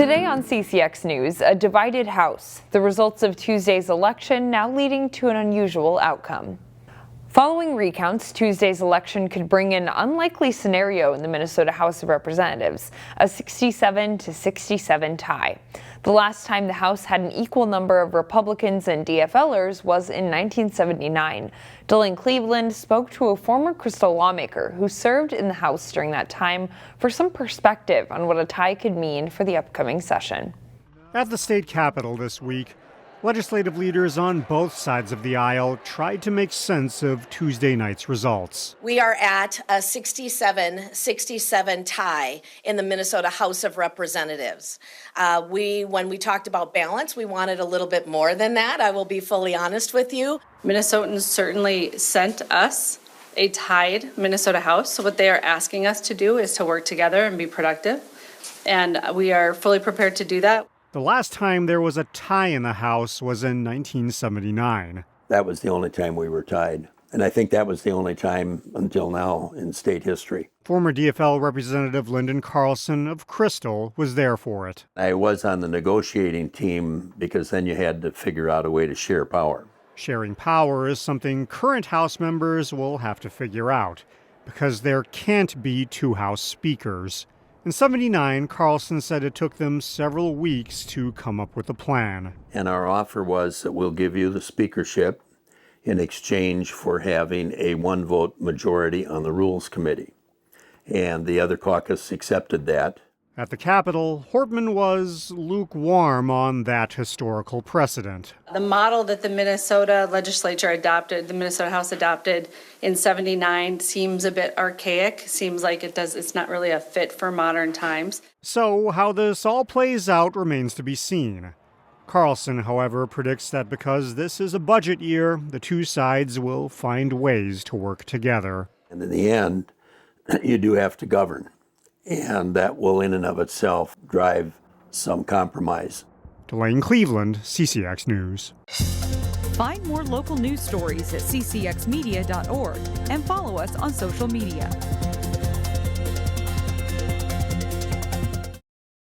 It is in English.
Today on CCX News, a divided House. The results of Tuesday's election now leading to an unusual outcome. Following recounts, Tuesday's election could bring an unlikely scenario in the Minnesota House of Representatives, a 67-67 tie. The last time the House had an equal number of Republicans and DFLers was in 1979. Dylan Cleveland spoke to a former Crystal lawmaker who served in the House during that time for some perspective on what a tie could mean for the upcoming session. At the state capitol this week, legislative leaders on both sides of the aisle tried to make sense of Tuesday night's results. We are at a 67-67 tie in the Minnesota House of Representatives. When we talked about balance, we wanted a little bit more than that. I will be fully honest with you. Minnesotans certainly sent us a tied Minnesota House. So what they are asking us to do is to work together and be productive. And we are fully prepared to do that. The last time there was a tie in the House was in 1979. That was the only time we were tied. And I think that was the only time until now in state history. Former DFL Representative Lyndon Carlson of Crystal was there for it. I was on the negotiating team because then you had to figure out a way to share power. Sharing power is something current House members will have to figure out, because there can't be two House speakers. In '79, Carlson said it took them several weeks to come up with a plan. And our offer was that we'll give you the speakership in exchange for having a one-vote majority on the Rules Committee. And the other caucus accepted that. At the Capitol, Hortman was lukewarm on that historical precedent. The model that the Minnesota legislature adopted, the Minnesota House adopted in '79 seems a bit archaic, seems like it's not really a fit for modern times. So how this all plays out remains to be seen. Carlson, however, predicts that because this is a budget year, the two sides will find ways to work together. And in the end, you do have to govern. And that will in and of itself drive some compromise. Dylan Cleveland, CCX News. Find more local news stories at ccxmedia.org and follow us on social media.